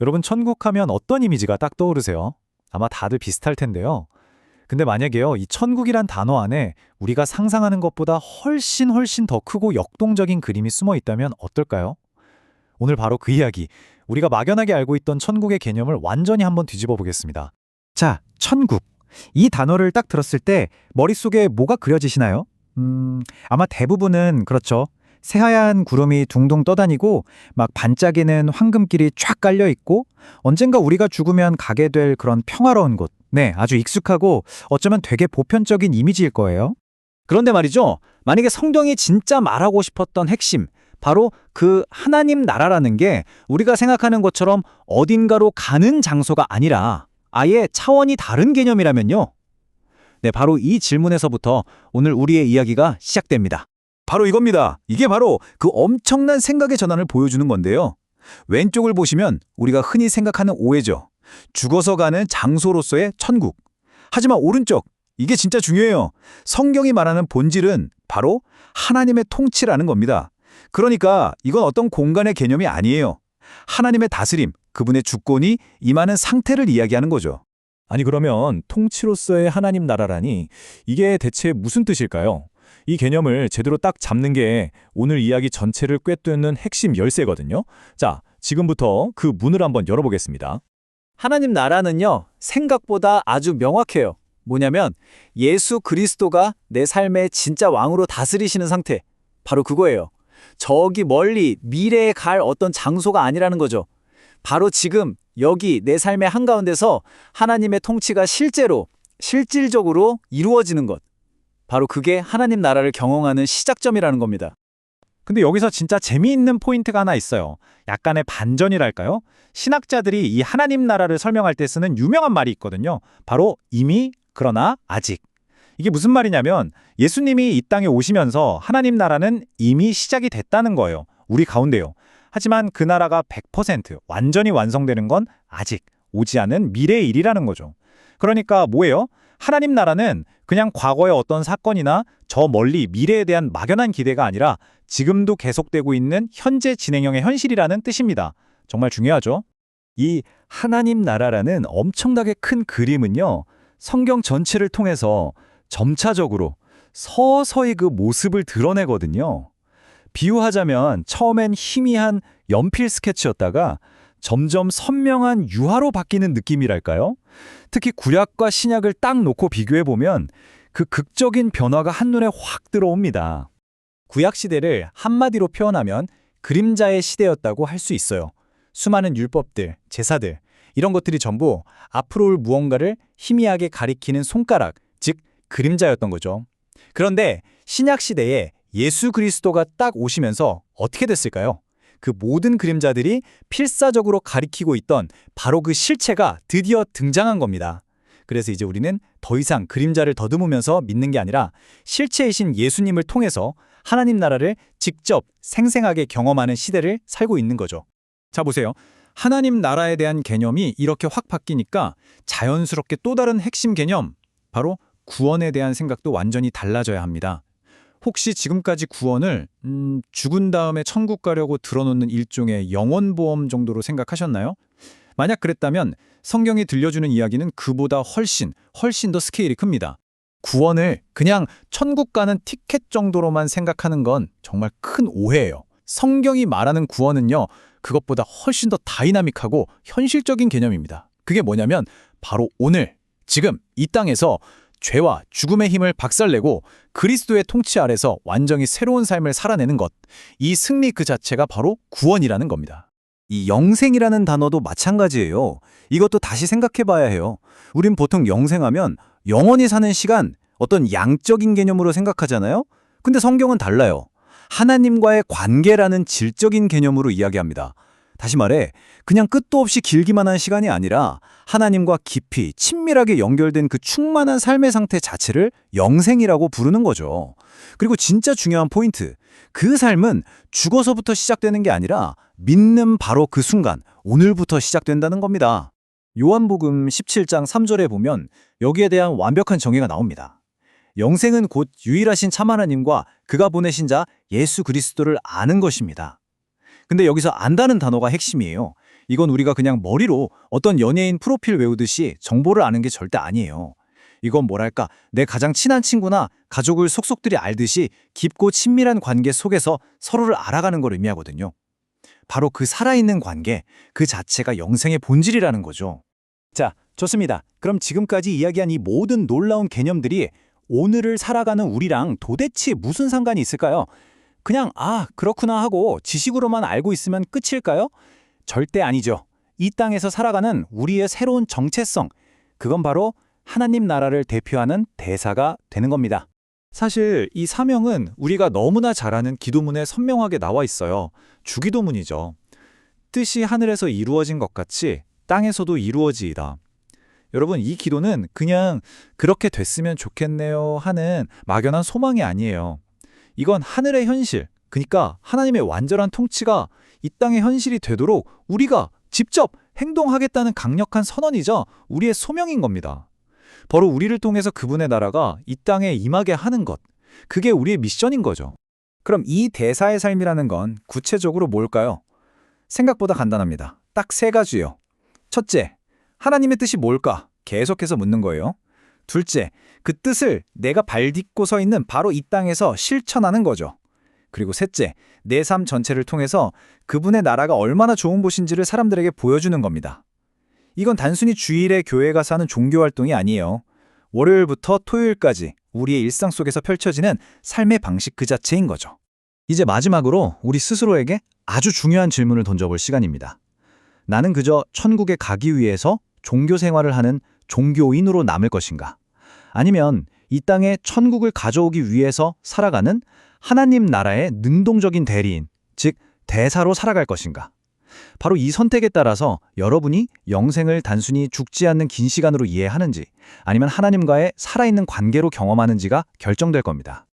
여러분, 천국 하면 어떤 이미지가 딱 떠오르세요? 아마 다들 비슷할 텐데요. 근데 만약에요, 이 천국이란 단어 안에 우리가 상상하는 것보다 훨씬 더 크고 역동적인 그림이 숨어 있다면 어떨까요? 오늘 바로 그 이야기, 우리가 막연하게 알고 있던 천국의 개념을 완전히 한번 뒤집어 보겠습니다. 자, 천국. 이 단어를 딱 들었을 때 머릿속에 뭐가 그려지시나요? 아마 대부분은 그렇죠. 새하얀 구름이 둥둥 떠다니고 막 반짝이는 황금길이 쫙 깔려 있고 언젠가 우리가 죽으면 가게 될 그런 평화로운 곳. 네, 아주 익숙하고 어쩌면 되게 보편적인 이미지일 거예요. 그런데 말이죠. 만약에 성경이 진짜 말하고 싶었던 핵심, 바로 그 하나님 나라라는 게 우리가 생각하는 것처럼 어딘가로 가는 장소가 아니라 아예 차원이 다른 개념이라면요. 네, 바로 이 질문에서부터 오늘 우리의 이야기가 시작됩니다. 바로 이겁니다. 이게 바로 그 엄청난 생각의 전환을 보여주는 건데요. 왼쪽을 보시면 우리가 흔히 생각하는 오해죠. 죽어서 가는 장소로서의 천국. 하지만 오른쪽, 이게 진짜 중요해요. 성경이 말하는 본질은 바로 하나님의 통치라는 겁니다. 그러니까 이건 어떤 공간의 개념이 아니에요. 하나님의 다스림, 그분의 주권이 임하는 상태를 이야기하는 거죠. 아니, 그러면 통치로서의 하나님 나라라니 이게 대체 무슨 뜻일까요? 이 개념을 제대로 딱 잡는 게 오늘 이야기 전체를 꿰뚫는 핵심 열쇠거든요. 자, 지금부터 그 문을 한번 열어보겠습니다. 하나님 나라는요, 생각보다 아주 명확해요. 뭐냐면 예수 그리스도가 내 삶의 진짜 왕으로 다스리시는 상태. 바로 그거예요. 저기 멀리 미래에 갈 어떤 장소가 아니라는 거죠. 바로 지금 여기 내 삶의 한가운데서 하나님의 통치가 실질적으로 이루어지는 것. 바로 그게 하나님 나라를 경험하는 시작점이라는 겁니다. 근데 여기서 진짜 재미있는 포인트가 하나 있어요. 약간의 반전이랄까요? 신학자들이 이 하나님 나라를 설명할 때 쓰는 유명한 말이 있거든요. 바로 이미, 그러나 아직. 이게 무슨 말이냐면 예수님이 이 땅에 오시면서 하나님 나라는 이미 시작이 됐다는 거예요. 우리 가운데요. 하지만 그 나라가 100% 완전히 완성되는 건 아직 오지 않은 미래의 일이라는 거죠. 그러니까 뭐예요? 하나님 나라는 그냥 과거의 어떤 사건이나 저 멀리 미래에 대한 막연한 기대가 아니라 지금도 계속되고 있는 현재 진행형의 현실이라는 뜻입니다. 정말 중요하죠? 이 하나님 나라라는 엄청나게 큰 그림은요, 성경 전체를 통해서 점차적으로 서서히 그 모습을 드러내거든요. 비유하자면 처음엔 희미한 연필 스케치였다가 점점 선명한 유화로 바뀌는 느낌이랄까요? 특히 구약과 신약을 딱 놓고 비교해보면 그 극적인 변화가 한눈에 확 들어옵니다. 구약 시대를 한마디로 표현하면 그림자의 시대였다고 할 수 있어요. 수많은 율법들, 제사들, 이런 것들이 전부 앞으로 올 무언가를 희미하게 가리키는 손가락, 즉 그림자였던 거죠. 그런데 신약 시대에 예수 그리스도가 딱 오시면서 어떻게 됐을까요? 그 모든 그림자들이 필사적으로 가리키고 있던 바로 그 실체가 드디어 등장한 겁니다. 그래서 이제 우리는 더 이상 그림자를 더듬으면서 믿는 게 아니라 실체이신 예수님을 통해서 하나님 나라를 직접 생생하게 경험하는 시대를 살고 있는 거죠. 자, 보세요. 하나님 나라에 대한 개념이 이렇게 확 바뀌니까 자연스럽게 또 다른 핵심 개념, 바로 구원에 대한 생각도 완전히 달라져야 합니다. 혹시 지금까지 구원을 죽은 다음에 천국 가려고 들어놓는 일종의 영원보험 정도로 생각하셨나요? 만약 그랬다면 성경이 들려주는 이야기는 그보다 훨씬 더 스케일이 큽니다. 구원을 그냥 천국 가는 티켓 정도로만 생각하는 건 정말 큰 오해예요. 성경이 말하는 구원은요, 그것보다 훨씬 더 다이나믹하고 현실적인 개념입니다. 그게 뭐냐면 바로 오늘, 지금 이 땅에서 죄와 죽음의 힘을 박살내고 그리스도의 통치 아래서 완전히 새로운 삶을 살아내는 것. 이 승리 그 자체가 바로 구원이라는 겁니다. 이 영생이라는 단어도 마찬가지예요. 이것도 다시 생각해 봐야 해요. 우린 보통 영생하면 영원히 사는 시간, 어떤 양적인 개념으로 생각하잖아요? 근데 성경은 달라요. 하나님과의 관계라는 질적인 개념으로 이야기합니다. 다시 말해, 그냥 끝도 없이 길기만 한 시간이 아니라 하나님과 깊이 친밀하게 연결된 그 충만한 삶의 상태 자체를 영생이라고 부르는 거죠. 그리고 진짜 중요한 포인트, 그 삶은 죽어서부터 시작되는 게 아니라 믿는 바로 그 순간, 오늘부터 시작된다는 겁니다. 요한복음 17장 3절에 보면 여기에 대한 완벽한 정의가 나옵니다. 영생은 곧 유일하신 참 하나님과 그가 보내신 자 예수 그리스도를 아는 것입니다. 근데 여기서 안다는 단어가 핵심이에요. 이건 우리가 그냥 머리로 어떤 연예인 프로필 외우듯이 정보를 아는 게 절대 아니에요. 이건 뭐랄까, 내 가장 친한 친구나 가족을 속속들이 알듯이 깊고 친밀한 관계 속에서 서로를 알아가는 걸 의미하거든요. 바로 그 살아있는 관계, 그 자체가 영생의 본질이라는 거죠. 자, 좋습니다. 그럼 지금까지 이야기한 이 모든 놀라운 개념들이 오늘을 살아가는 우리랑 도대체 무슨 상관이 있을까요? 그냥 그렇구나 하고 지식으로만 알고 있으면 끝일까요? 절대 아니죠. 이 땅에서 살아가는 우리의 새로운 정체성, 그건 바로 하나님 나라를 대표하는 대사가 되는 겁니다. 사실 이 사명은 우리가 너무나 잘 아는 기도문에 선명하게 나와 있어요. 주기도문이죠. 뜻이 하늘에서 이루어진 것 같이 땅에서도 이루어지이다. 여러분, 이 기도는 그냥 그렇게 됐으면 좋겠네요 하는 막연한 소망이 아니에요. 이건 하늘의 현실, 그러니까 하나님의 완전한 통치가 이 땅의 현실이 되도록 우리가 직접 행동하겠다는 강력한 선언이자 우리의 소명인 겁니다. 바로 우리를 통해서 그분의 나라가 이 땅에 임하게 하는 것, 그게 우리의 미션인 거죠. 그럼 이 대사의 삶이라는 건 구체적으로 뭘까요? 생각보다 간단합니다. 딱 3가지요. 첫째, 하나님의 뜻이 뭘까? 계속해서 묻는 거예요. 둘째, 그 뜻을 내가 발딛고 서 있는 바로 이 땅에서 실천하는 거죠. 그리고 셋째, 내 삶 전체를 통해서 그분의 나라가 얼마나 좋은 곳인지를 사람들에게 보여주는 겁니다. 이건 단순히 주일에 교회 가서 하는 종교활동이 아니에요. 월요일부터 토요일까지 우리의 일상 속에서 펼쳐지는 삶의 방식 그 자체인 거죠. 이제 마지막으로 우리 스스로에게 아주 중요한 질문을 던져볼 시간입니다. 나는 그저 천국에 가기 위해서 종교 생활을 하는 종교인으로 남을 것인가? 아니면 이 땅에 천국을 가져오기 위해서 살아가는 하나님 나라의 능동적인 대리인, 즉 대사로 살아갈 것인가? 바로 이 선택에 따라서 여러분이 영생을 단순히 죽지 않는 긴 시간으로 이해하는지 아니면 하나님과의 살아있는 관계로 경험하는지가 결정될 겁니다.